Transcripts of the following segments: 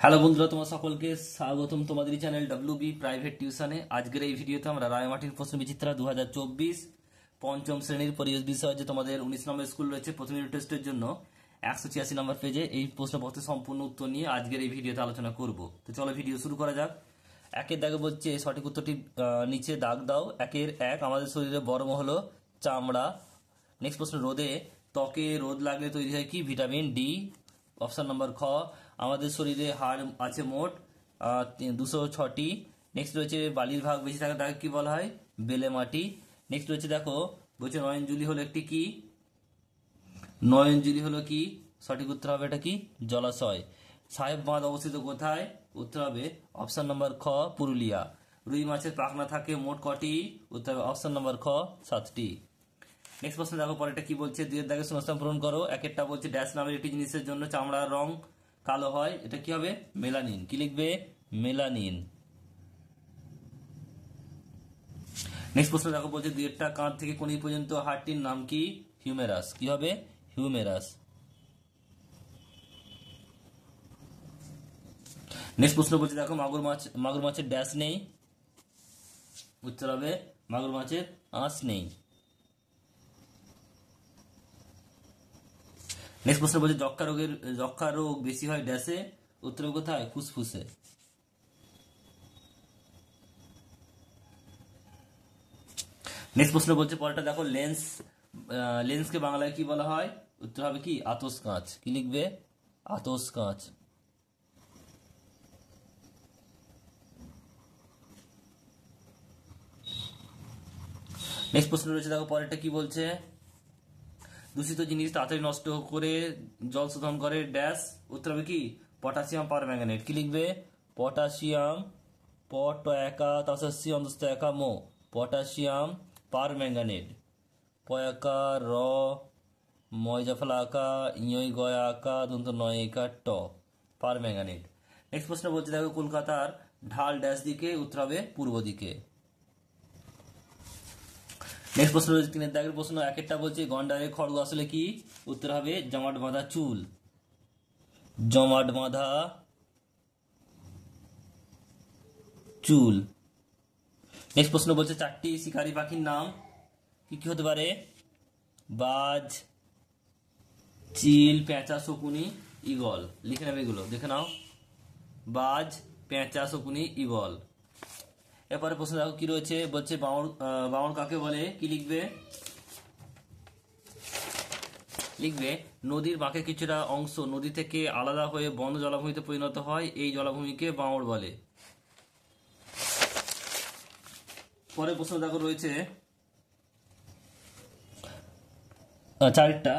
Hello বন্ধুরা, তোমার সকলকে স্বাগতম তোমাদের চ্যানেল ডব্লিউবি প্রাইভেট টিউশনে। আজকের এই ভিডিওতে আমরা রায়মাটির প্রশ্ন বিচিত্রা 2024 পঞ্চম শ্রেণীর পরিবেশ বিষয় যে তোমাদের 19 নম্বর স্কুল রয়েছে প্রথম ইউনিট টেস্টের জন্য 186 নম্বর পেজে এই প্রশ্নপত্রের সম্পূর্ণ উত্তর নিয়ে আজকের এই ভিডিওতে আলোচনা করব। তো চলো ভিডিও শুরু করা যাক। একের দাগে বলছে সঠিক উত্তরটি নিচে দাগ দাও। একের এক, আমাদের শরীরে বর্ম হলো চামড়া। নেক্সট প্রশ্ন, ত্বকে রোদ লাগলে তৈরি হয় কি? Vitamin D. অপশন নাম্বার খ, আমাদের শরীরে হাড় আছে মোট 206টি। নেক্সট রয়েছে বালির ভাগ বেশি থাকে তাকে কি বলা হয়? বেলে মাটি। নেক্সট রয়েছে দেখো, বলছে নয়নজুলি হলো একটি কি? নয়নজুলি হলো কি? সঠিক উত্তর হবে এটা কি? জলাশয়। সাহেব বাঁধ অবস্থিত কোথায়? উত্তর হবে অপশন নাম্বার খ, পুরুলিয়া। রুই মাছের পাখনা থাকে মোট কটি? উত্তর হবে অপশন নাম্বার খ, 7টি। নেক্সট প্রশ্ন দেখো, পরেরটা কি বলছে? দুইয়ের দাগে শূন্যস্থান পূরণ করো। একেরটা বলছে ড্যাশ নামের একটি জিনিসের জন্য চামড়ার রং কালো হয়, এটা কি হবে? মেলানিন। কি লিখবে? মেলানিন। নেক্সট প্রশ্ন দেখো, বলছে দুইয়েরটা কাঁধ থেকে কনি পর্যন্ত হাড়টির নাম কি? হিউমেরাস। কি হবে? হিউমেরাস। নেক্সট প্রশ্ন বলছে দেখো, মাগুর মাছের ড্যাশ নেই, উত্তর হবে মাগুর মাছের আঁশ নেই। নেক্সট প্রশ্ন বলছে যক্ষা রোগ বেশি হয় ড্যাশে, উত্তর কোথায়? ফুসফুসে। নেক্সট প্রশ্ন বলছে পরেরটা দেখো, লেন্সকে বাংলায় কি বলা হয়? উত্তর হবে কি? আতস কাঁচ। কি লিখবে? আতস কাঁচ। নেক্সট প্রশ্ন রয়েছে দেখো, পরেরটা কি বলছে? দূষিত জিনিস তাড়াতাড়ি নষ্ট করে জল শোধন করে ড্যাশ, উত্তর হবে কি? Potassium permanganate. কি লিখবে? পটাশিয়াম, পট একা তসস্যি অন্তস্থ একা মো, পটাশিয়াম পারম্যাঙ্গানেট। পয়াকা র, ময়জা ফলা আঁকা, ইয় গয়া আঁকা, দন্ত নয় একা ট, পারম্যাঙ্গানেট। নেক্সট প্রশ্ন বলছে দেখো, কলকাতার ঢাল ড্যাশ দিকে, উত্তর হবে পূর্ব দিকে। নেক্সট প্রশ্ন রয়েছে তিনের দাগের প্রশ্ন। একেরটা বলছে গন্ডারে খড়গ আসলে কি? উত্তর হবে জমাট বাঁধা চুল। জমাট বাঁধা চুল। নেক্সট প্রশ্ন বলছে চারটি শিকারী পাখির নাম কি কি হতে পারে? বাজ, চিল, পেঁচা, শকুনি, ঈগল। লিখে নেবে এগুলো, দেখে নাও। বাজ, পেঁচা, শকুনি, ঈগল। এরপরে প্রশ্ন দেখো কি রয়েছে, বলছে বামন কাকে বলে? কি লিখবে? লিখবে নদীর বাঁকে কিছুটা অংশ নদী থেকে আলাদা হয়ে বন্ধ জলাভূমিতে পরিণত হয়, এই জলাভূমিকে বাঁওড় বলে। পরে প্রশ্ন দেখো রয়েছে চারটা,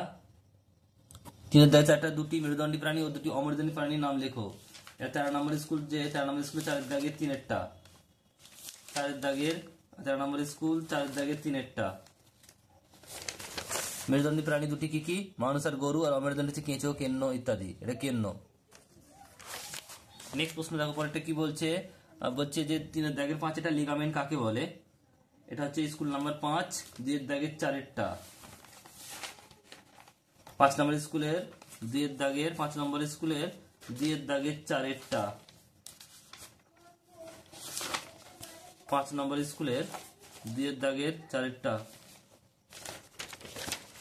তিনের দাগে চারটা, দুটি মেরুদণ্ডী প্রাণী ও দুটি অমেরুদণ্ডী প্রাণীর নাম লেখো। 13 নম্বর স্কুল, যে 13 নম্বর স্কুলে চারের দাগের তিনেরটা, চারের দাগের 13 নম্বর স্কুল চারের দাগের তিনেরটা। মেরুদণ্ডী প্রাণী দুটি কি কি? মানুষ আর গরু। আর অমেরুদণ্ডী হচ্ছে কেঁচো, কেন্ন ইত্যাদি। এটা কেন্ন। নেক্সট প্রশ্ন দেখো, পরেরটা কি বলছে? বলছে যে তিনের দাগের 5 লিগামেন্ট কাকে বলে? এটা হচ্ছে স্কুল নাম্বার 5 দুইয়ের দাগের চারেরটা। 5 নম্বর স্কুলের দুইয়ের দাগের 5 নম্বর স্কুলের দুইয়ের দাগের চারেরটা। 5 নম্বর স্কুলের দুইয়ের দাগের চারেরটা।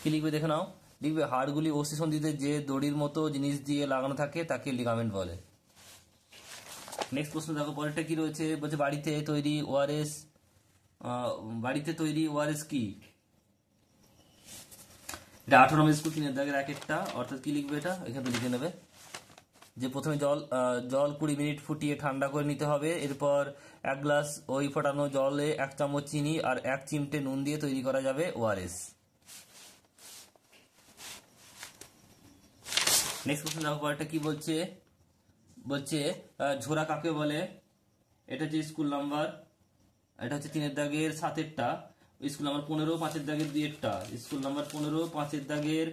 কি লিখবে দেখে নাও। লিখবে হাড়গুলি অস্থিসন্ধিতে যে দড়ির মতো জিনিস দিয়ে লাগানো থাকে তাকে লিগামেন্ট বলে। নেক্সট প্রশ্ন দেখো, পরেরটা কি রয়েছে? বলছে বাড়িতে তৈরি ওআরএস কি? এটা 18 নম্বর স্কুল 3 দাগের একেরটা। অর্থাৎ কি লিখবে? এটা এখানে লিখে নেবে যে প্রথমে জল 20 মিনিট ফুটিয়ে ঠান্ডা করে নিতে হবে। এরপর 1 গ্লাস ওই ফোটানো জলে 1 চামচ চিনি আর 1 চিমটে নুন দিয়ে তৈরি করা যাবে ওআরএস। নেক্সট প্রশ্ন দেখো, পরেরটা কি বলছে? বলছে ঝোরা কাকে বলে? এটা হচ্ছে স্কুল নাম্বার, এটা হচ্ছে 3 দাগের 7এরটা। স্কুল নাম্বার 15 5 দাগের 2এরটা। স্কুল নাম্বার 15 5 দাগের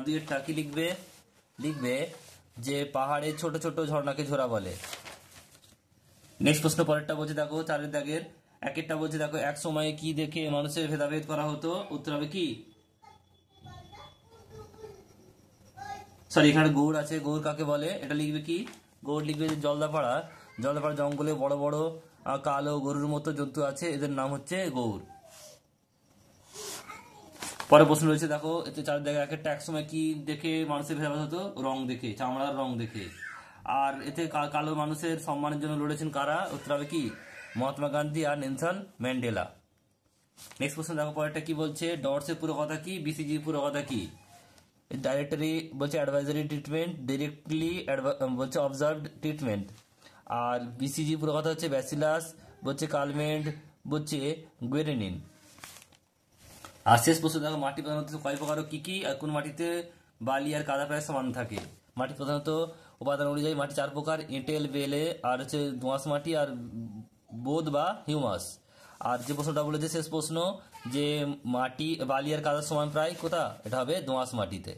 2এরটা। কি লিখবে? লিখবে যে পাহাড়ে ছোট ছোট ঝর্ণাকে ঝোরা বলে। নেক্সট প্রশ্ন পরেরটা বলছে দেখো 4 দাগের একেরটা। বলছে দেখো এক সময় কি দেখে মানুষের ভেদাভেদ করা হতো? উত্তর হবে কি? সরি, এখানে গৌড় আছে, গৌড় কাকে বলে? এটা লিখবে কি? গৌড় লিখবে যে জলদাপাড়া জঙ্গলে বড় বড় কালো গরুর মতো জন্তু আছে, এদের নাম হচ্ছে গৌড়। পরে প্রশ্ন রয়েছে, দেখো এতে চার জায়গায় একটা এক সময় কি দেখে মানুষের ভেদাভেদ হতো? রং দেখে, চামড়ার রং দেখে। আর এতে কালো মানুষের সম্মানের জন্য লড়েছেন কারা? উত্তর হবে কি মহাত্মা গান্ধী আর নেলসন ম্যান্ডেলা। নেক্সট প্রশ্ন দেখো পরেরটা কি বলছে, ডটসের পুরো কথা কি, বিসিজি পুরো কথা কি? ডাইরেক্টরি বলছে অ্যাডভাইজারি ট্রিটমেন্ট, ডিরেক্টলি বলছে অবজার্ভড ট্রিটমেন্ট। আর বিসিজি পুরো কথা হচ্ছে ব্যাসিলাস, বলছে কালমেন্ট, বলছে গুয়েরেনিন। আর শেষ প্রশ্ন দেখো, মাটি প্রধানত কয় প্রকার কি কি, আর কোন মাটিতে বালি আর কাদা প্রায় সমান থাকে? মাটি প্রধানত উপাদান অনুযায়ী মাটি চার প্রকার, এঁটেল, বেলে, আর হচ্ছে দোঁয়াশ মাটি, আর বোদ বা হিউমাস। আর যে প্রশ্নটা বলেছে শেষ প্রশ্ন, যে মাটি বালি আর কাদার সমান প্রায় কোথা, এটা হবে দোঁয়াশ মাটিতে।